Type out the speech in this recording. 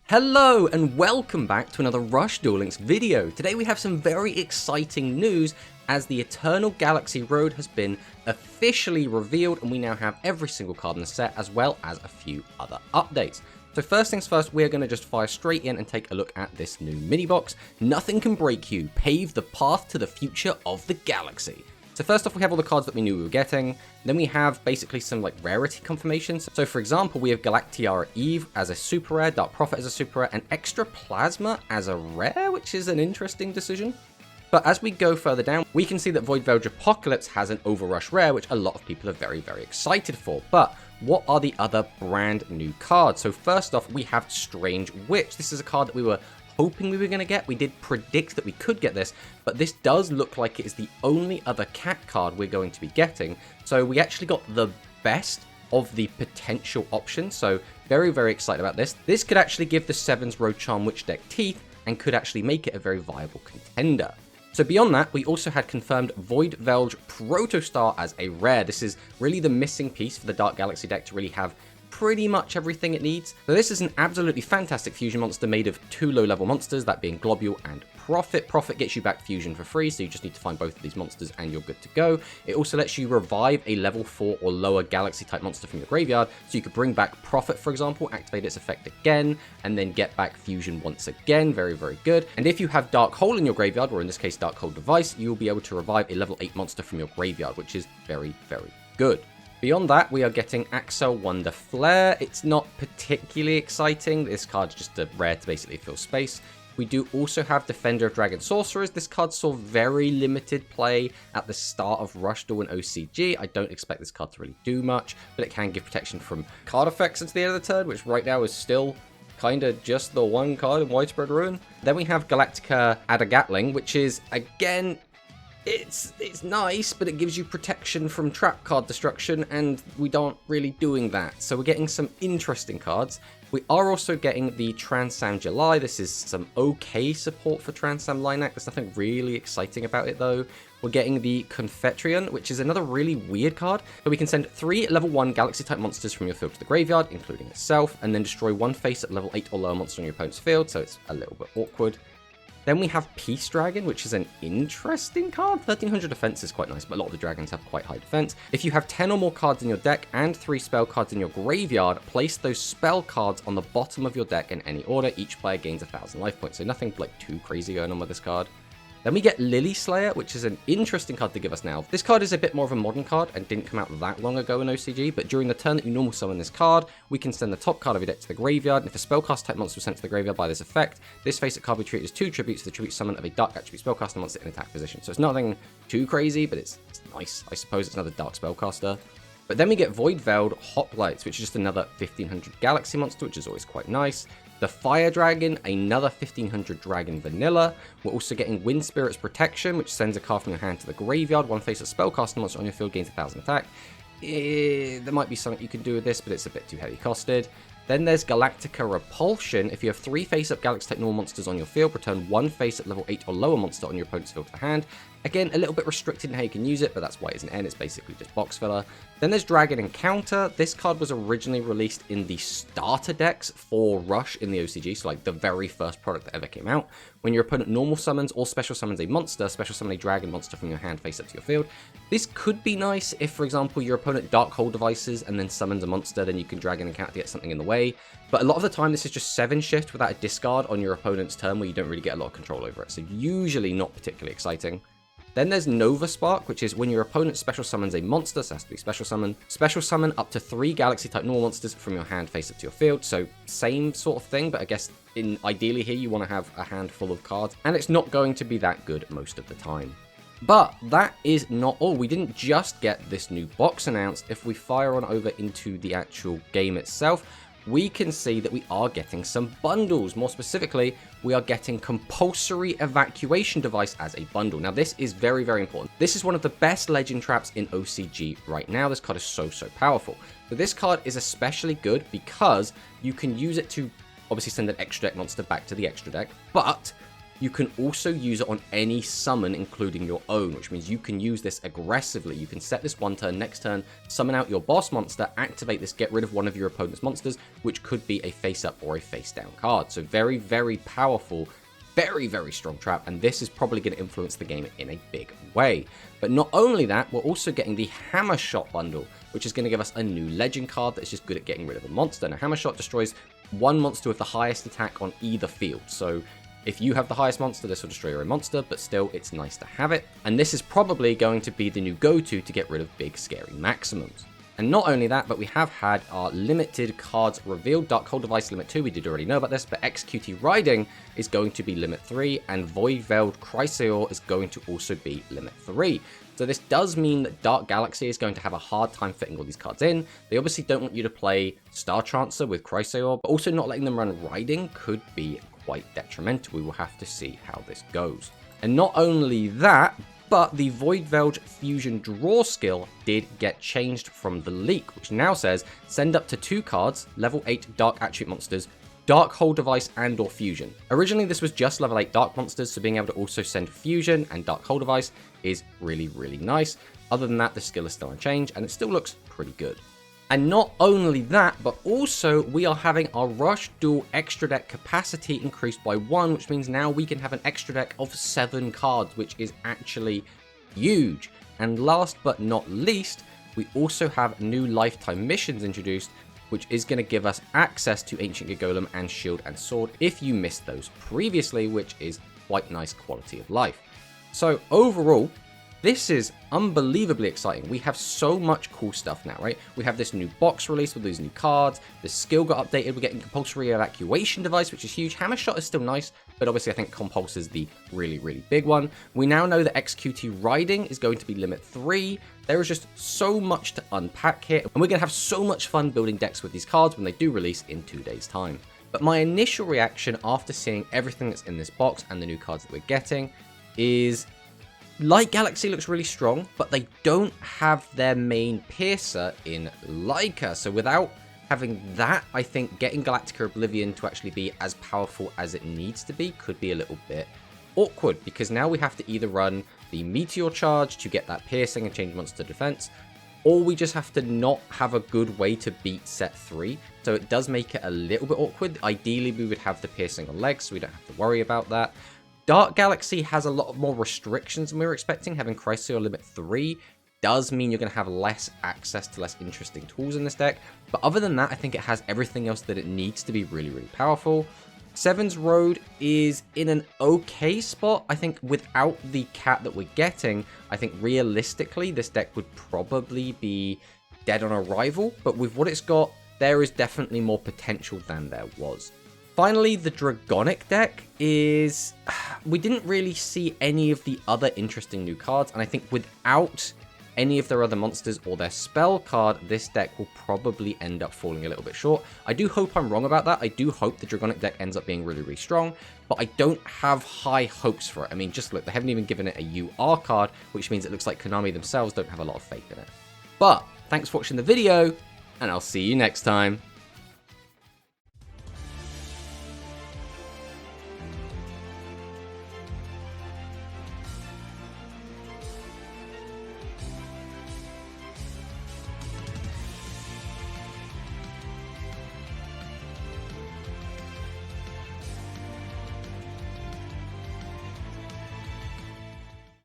Hello and welcome back to another Rush Duel Links video. Today we have some very exciting news as the Eternal Galaxy Road has been officially revealed and we now have every single card in the set as well as a few other updates. So first things first, we're going to just fire straight in and take a look at this new mini box. Nothing can break you, pave the path to the future of the galaxy. So first off, we have all the cards that we knew we were getting. Then we have basically some like rarity confirmations. So for example, we have Galactiara Eve as a super rare, Dark Prophet as a super rare, and Extra Plasma as a rare, which is an interesting decision. But as we go further down, we can see that Void Velge Apocalypse has an Overrush rare, which a lot of people are very, very excited for. But what are the other brand new cards? So first off, we have Strange Witch. This is a card that we were hoping we were going to get. We did predict that we could get this, but this does look like it is the only other cat card we're going to be getting. So we actually got the best of the potential options. So very, very excited about this. This could actually give the Sevens Road Charm Witch deck teeth and could actually make it a very viable contender. So beyond that, we also had confirmed Void Velge Protostar as a rare. This is really the missing piece for the Dark Galaxy deck to really have pretty much everything it needs. So this is an absolutely fantastic fusion monster made of two low-level monsters, that being Globule and Prophet. Prophet gets you back fusion for free, so you just need to find both of these monsters and you're good to go. It also lets you revive a level 4 or lower galaxy-type monster from your graveyard, so you could bring back Prophet, for example, activate its effect again, and then get back fusion once again. Very, very good. And if you have Dark Hole in your graveyard, or in this case Dark Hole Device, you'll be able to revive a level 8 monster from your graveyard, which is very, very good. Beyond that, we are getting Axel Wonder Flare. It's not particularly exciting. This card's just a rare to basically fill space. We do also have Defender of Dragon Sorcerers. This card saw very limited play at the start of Rush Duel and OCG. I don't expect this card to really do much, but it can give protection from card effects until the end of the turn, which right now is still kind of just the one card in Widespread Ruin. Then we have Galactica Ada Gatling, which is, again, it's nice, but it gives you protection from trap card destruction, and we aren't really doing that. So we're getting some interesting cards. We are also getting the Transam July. This is some okay support for Transam Linak. There's nothing really exciting about it, though. We're getting the Confetrian, which is another really weird card. So we can send 3 level 1 Galaxy-type monsters from your field to the graveyard, including itself, and then destroy 1 face-up level 8 or lower monster on your opponent's field, so it's a little bit awkward. Then we have Peace Dragon, which is an interesting card. 1300 defense is quite nice, but a lot of the dragons have quite high defense. If you have 10 or more cards in your deck and 3 spell cards in your graveyard, place those spell cards on the bottom of your deck in any order. Each player gains 1000 life points, so nothing like too crazy going on with this card. Then we get Lily Slayer, which is an interesting card to give us now. This card is a bit more of a modern card and didn't come out that long ago in OCG, but during the turn that you normal summon this card, we can send the top card of your deck to the graveyard, and if a spellcast type monster was sent to the graveyard by this effect, this face-up card will be treated as 2 tributes to the tribute summon of a dark attribute spellcaster monster in attack position. So it's nothing too crazy, but it's nice. I suppose it's another dark spellcaster. But then we get Void Velge Hoplites, which is just another 1500 Galaxy monster, which is always quite nice. The Fire Dragon, another 1500 Dragon Vanilla. We're also getting Wind Spirit's Protection, which sends a card from your hand to the graveyard. 1 face-up spellcaster monster on your field gains 1000 attack. There might be something you can do with this, but it's a bit too heavy costed. Then there's Galactica Repulsion. If you have 3 face-up Galaxy-type normal monsters on your field, return 1 face-up level 8 or lower monster on your opponent's field to the hand. Again, a little bit restricted in how you can use it, but that's why it's an N. It's basically just box filler. Then there's Dragon Encounter. This card was originally released in the starter decks for Rush in the OCG, so like the very first product that ever came out. When your opponent normal summons or special summons a monster, special summon a dragon monster from your hand face up to your field. This could be nice if, for example, your opponent Dark Hole devices and then summons a monster, then you can Dragon Encounter to get something in the way. But a lot of the time, this is just 7 shift without a discard on your opponent's turn where you don't really get a lot of control over it, so usually not particularly exciting. Then there's Nova Spark, which is when your opponent special summons a monster, so it has to be special summon up to 3 Galaxy-type normal monsters from your hand face up to your field. So same sort of thing, but I guess ideally here you want to have a handful of cards, and it's not going to be that good most of the time. But that is not all. We didn't just get this new box announced. If we fire on over into the actual game itself, we can see that we are getting some bundles. More specifically, we are getting Compulsory Evacuation Device as a bundle. Now, this is very, very important. This is one of the best legend traps in OCG right now. This card is so powerful. But this card is especially good because you can use it to obviously send an extra deck monster back to the extra deck, but You can also use it on any summon, including your own, which means you can use this aggressively. You can set this one turn, next turn, summon out your boss monster, activate this, get rid of one of your opponent's monsters, which could be a face-up or a face-down card. So very, very powerful, very, very strong trap, and this is probably going to influence the game in a big way. But not only that, we're also getting the Hammer Shot bundle, which is going to give us a new legend card that's just good at getting rid of a monster. Now, Hammer Shot destroys one monster with the highest attack on either field, so if you have the highest monster, this will destroy your own monster, but still, it's nice to have it. And this is probably going to be the new go-to to get rid of big, scary maximums. And not only that, but we have had our limited cards revealed. Darkhold Device Limit 2, we did already know about this, but XQT Riding is going to be Limit 3, and Void Veiled Chrysaor is going to also be Limit 3. So this does mean that Dark Galaxy is going to have a hard time fitting all these cards in. They obviously don't want you to play Star Trancer with Chrysaor, but also not letting them run Riding could be quite detrimental. We will have to see how this goes. And not only that, but the Void Veiled Fusion draw skill did get changed from the leak, which now says send up to 2 cards, level 8 Dark Attribute monsters, Darkhold Device and or Fusion. Originally this was just level 8 Dark monsters, so being able to also send Fusion and Darkhold Device is really, really nice. Other than that, the skill is still unchanged and it still looks pretty good. And not only that, but also we are having our Rush Duel extra deck capacity increased by 1, which means now we can have an extra deck of 7 cards, which is actually huge. And last but not least, we also have new lifetime missions introduced, which is going to give us access to Ancient Golem and Shield and Sword if you missed those previously, which is quite nice quality of life. So overall, this is unbelievably exciting. We have so much cool stuff now, right? We have this new box release with these new cards. The skill got updated. We're getting Compulsory Evacuation Device, which is huge. Hammer Shot is still nice, but obviously I think Compulse is the really, really big one. We now know that XQT Riding is going to be Limit 3. There is just so much to unpack here, and we're going to have so much fun building decks with these cards when they do release in 2 days' time. But my initial reaction after seeing everything that's in this box and the new cards that we're getting is Light Galaxy looks really strong, but they don't have their main piercer in Leica. So without having that, I think getting Galactica Oblivion to actually be as powerful as it needs to be could be a little bit awkward, because now we have to either run the Meteor Charge to get that piercing and change monster defense, or we just have to not have a good way to beat set 3. So it does make it a little bit awkward. Ideally, we would have the piercing on legs, so we don't have to worry about that. Dark Galaxy has a lot more restrictions than we were expecting. Having Chrysaor Limit 3 does mean you're going to have less access to less interesting tools in this deck. But other than that, I think it has everything else that it needs to be really, really powerful. Seven's Road is in an okay spot. I think without the cat that we're getting, I think realistically this deck would probably be dead on arrival. But with what it's got, there is definitely more potential than there was. Finally, the Dragonic deck is... We didn't really see any of the other interesting new cards, and I think without any of their other monsters or their spell card, this deck will probably end up falling a little bit short. I do hope I'm wrong about that. I do hope the Dragonic deck ends up being really, really strong, but I don't have high hopes for it. I mean, just look, they haven't even given it a UR card, which means it looks like Konami themselves don't have a lot of faith in it. But, thanks for watching the video, and I'll see you next time.